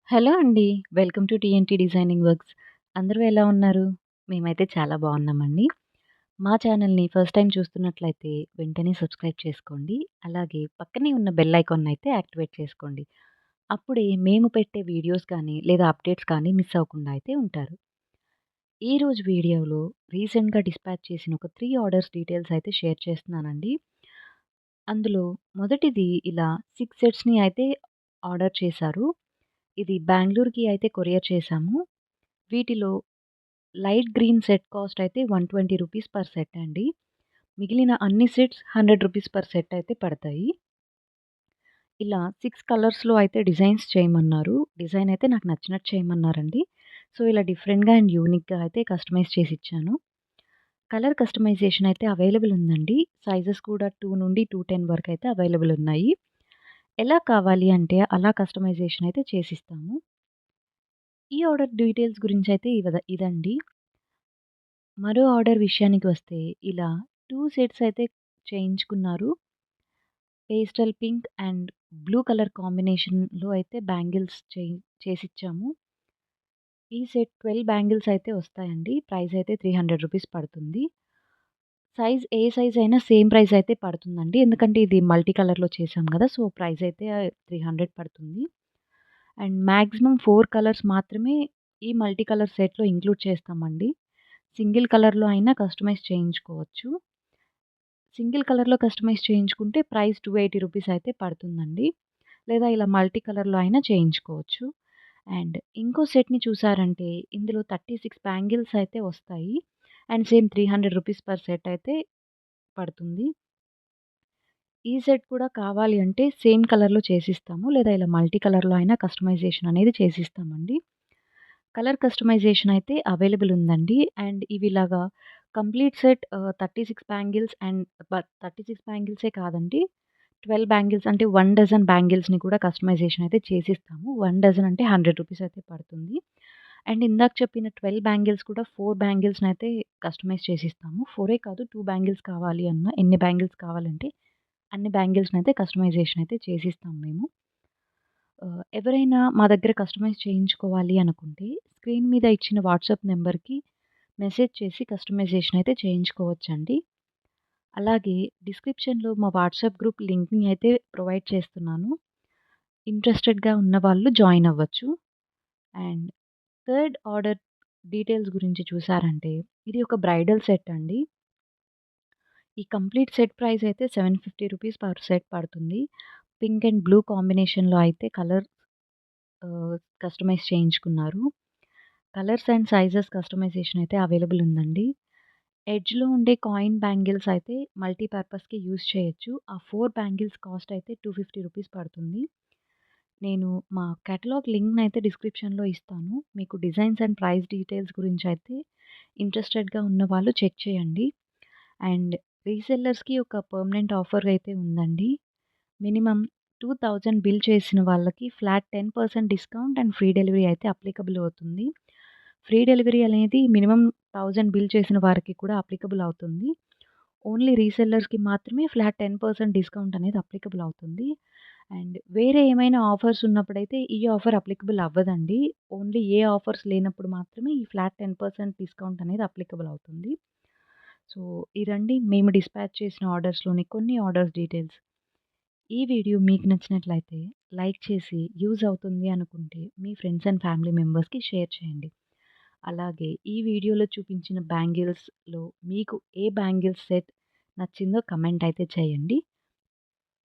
Hello అండి. Welcome to TNT designing works. అందరూ ఎలా ఉన్నారు? మేమైతే చాలా బాగున్నామండి. మా ఛానల్‌ని ఫస్ట్ టైమ్ చూస్తున్నట్లయితే వెంటనే సబ్స్క్రైబ్ చేసుకోండి. అలాగే పక్కనే ఉన్న బెల్ ఐకాన్‌నైతే యాక్టివేట్ చేసుకోండి. అప్పుడే మేము పెట్టే వీడియోస్ కానీ, లేదా అప్డేట్స్ కానీ మిస్ అవ్వకుండా అయితే ఉంటారు. ఈరోజు వీడియోలో రీసెంట్‌గా డిస్పాచ్ చేసిన ఒక 3 ఆర్డర్స్ డీటెయిల్స్ అయితే షేర్ చేస్తున్నానండి. అందులో మొదటిది ఇలా 6 సెట్స్‌ని అయితే ఆర్డర్ చేశారు. ఇది బెంగుళూరుకి అయితే కొరియర్ చేశాము. వీటిలో లైట్ గ్రీన్ సెట్ కాస్ట్ అయితే రూ. 120 పర్ సెట్ అండి. మిగిలిన అన్ని సెట్స్ రూ. 100 పర్ సెట్ అయితే పడతాయి. ఇలా 6 కలర్స్‌లో అయితే డిజైన్స్ చేయమన్నారు. డిజైన్ అయితే నాకు నచ్చినట్టు చేయమన్నారండి. సో, ఇలా డిఫరెంట్‌గా అండ్ యూనిక్‌గా అయితే కస్టమైజ్ చేసిచ్చాను. కలర్ కస్టమైజేషన్ అయితే అవైలబుల్ ఉందండి. సైజెస్ కూడా 2 నుండి 210 వరకు అయితే అవైలబుల్ ఉన్నాయి. ఎలా కావాలి అంటే అలా కస్టమైజేషన్ అయితే చేసిస్తాము. ఈ ఆర్డర్ డీటెయిల్స్ గురించైతే ఇదండి. మరో ఆర్డర్ విషయానికి వస్తే ఇలా 2 సెట్స్ అయితే చేయించుకున్నారు. Pastel pink and blue colour కాంబినేషన్‌లో అయితే బ్యాంగిల్స్ చేసిచ్చాము. ఈ సెట్ 12 బ్యాంగిల్స్ అయితే వస్తాయండి. ప్రైస్ అయితే రూ. 300 పడుతుంది. ఏ సైజ్ అయినా సేమ్ ప్రైస్ అయితే పడుతుందండి. ఎందుకంటే ఇది మల్టీ కలర్‌లో చేసాం గదా! సో, ప్రైస్ అయితే 300 పడుతుంది. అండ్ మాక్సిమం 4 కలర్స్ మాత్రమే ఈ మల్టీ కలర్ సెట్‌లో ఇంక్లూడ్ చేస్తామండి. సింగిల్ కలర్‌లో అయినా కస్టమైజ్ చేయించుకోవచ్చు. సింగిల్ కలర్‌లో కస్టమైజ్ చేయించుకుంటే ప్రైస్ రూ. 280 అయితే పడుతుందండి. లేదా ఇలా మల్టీ కలర్‌లో అయినా చేయించుకోవచ్చు. అండ్ ఇంకో సెట్‌ని చూసారంటే ఇందులో 36 బ్యాంగిల్స్ అయితే వస్తాయి. అండ్ సేమ్ రూ. 300 పర్ సెట్ అయితే పడుతుంది. ఈ సెట్ కూడా కావాలి అంటే సేమ్ కలర్‌లో చేసిస్తాము. లేదా ఇలా మల్టీ కలర్‌లో అయినా కస్టమైజేషన్ అనేది చేసిస్తామండి. కలర్ కస్టమైజేషన్ అయితే అవైలబుల్ ఉందండి. అండ్ ఇవిలాగా కంప్లీట్ సెట్ 36 బ్యాంగిల్స్ అండ్ 36 బ్యాంగిల్సే కాదండి. 12 బ్యాంగిల్స్ అంటే 1 డజన్ బ్యాంగిల్స్‌ని కూడా కస్టమైజేషన్ అయితే చేసిస్తాము. 1 డజన్ అంటే రూ. 100 అయితే పడుతుంది. అండ్ ఇందాక చెప్పిన 12 బ్యాంగిల్స్ కూడా 4 బ్యాంగిల్స్‌నయితే కస్టమైజ్ చేసిస్తాము. 4 కాదు 2 బ్యాంగిల్స్ కావాలి అన్నా, ఎన్ని బ్యాంగిల్స్ కావాలంటే అన్ని బ్యాంగిల్స్‌నయితే కస్టమైజేషన్ అయితే చేసిస్తాం మేము. ఎవరైనా మా దగ్గర కస్టమైజ్ చేయించుకోవాలి అనుకుంటే స్క్రీన్ మీద ఇచ్చిన వాట్సాప్ నెంబర్‌కి మెసేజ్ చేసి కస్టమైజేషన్ అయితే చేయించుకోవచ్చండి. అలాగే డిస్క్రిప్షన్‌లో మా వాట్సాప్ గ్రూప్ లింక్‌ని అయితే ప్రొవైడ్ చేస్తున్నాను. ఇంట్రెస్టెడ్‌గా ఉన్నవాళ్ళు జాయిన్ అవ్వచ్చు. అండ్ థర్డ్ ఆర్డర్ డీటెయిల్స్ గురించి చూసారంటే ఇది ఒక బ్రైడల్ సెట్ అండి. ఈ కంప్లీట్ సెట్ ప్రైస్ అయితే రూ. 750 పర్ సెట్ పడుతుంది. పింక్ అండ్ బ్లూ కాంబినేషన్‌లో అయితే ఆహ్, కస్టమైజ్ చేయించుకున్నారు. కలర్స్ అండ్ సైజెస్ కస్టమైజేషన్ అయితే అవైలబుల్ ఉందండి. ఎడ్జ్‌లో ఉండే కాయిన్ బ్యాంగిల్స్ అయితే మల్టీపర్పస్‌కి యూజ్ చేయొచ్చు. ఆ 4 బ్యాంగిల్స్ కాస్ట్ అయితే రూ. 250 పడుతుంది. నేను మా కేటలాగ్ లింక్‌నయితే డిస్క్రిప్షన్‌లో ఇస్తాను. మీకు డిజైన్స్ అండ్ ప్రైస్ డీటెయిల్స్ గురించయితే ఇంట్రెస్టెడ్‌గా ఉన్నవాళ్ళు చెక్ చేయండి. అండ్ రీసెల్లర్స్‌కి ఒక పర్మనెంట్ ఆఫర్ అయితే ఉందండి. మినిమమ్ 2000 బిల్ చేసిన వాళ్ళకి flat 10% discount and free delivery అయితే అప్లికబుల్ అవుతుంది. ఫ్రీ డెలివరీ అనేది మినిమమ్ 1000 బిల్ చేసిన వారికి కూడా అప్లికబుల్ అవుతుంది. ఓన్లీ రీసెల్లర్స్‌కి మాత్రమే ఫ్లాట్ 10% డిస్కౌంట్ అనేది అప్లికబుల్ అవుతుంది. అండ్ వేరే ఏమైనా ఆఫర్స్ ఉన్నప్పుడైతే ఈ ఆఫర్ అప్లికబుల్ అవ్వదండి. ఓన్లీ ఏ ఆఫర్స్ లేనప్పుడు మాత్రమే ఈ ఫ్లాట్ 10% డిస్కౌంట్ అనేది అప్లికబుల్ అవుతుంది. సో, ఇదండి మేము డిస్పాచ్ చేసిన ఆర్డర్స్‌లోని కొన్ని ఆర్డర్స్ డీటెయిల్స్. ఈ వీడియో మీకు నచ్చినట్లయితే లైక్ చేసి యూజ్ అవుతుంది అనుకుంటే మీ ఫ్రెండ్స్ అండ్ ఫ్యామిలీ మెంబర్స్‌కి షేర్ చేయండి. అలాగే ఈ వీడియోలో చూపించిన బ్యాంగిల్స్‌లో మీకు ఏ బ్యాంగిల్స్ సెట్ నచ్చిందో కమెంట్ అయితే చేయండి.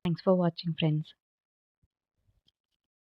Thanks for watching friends.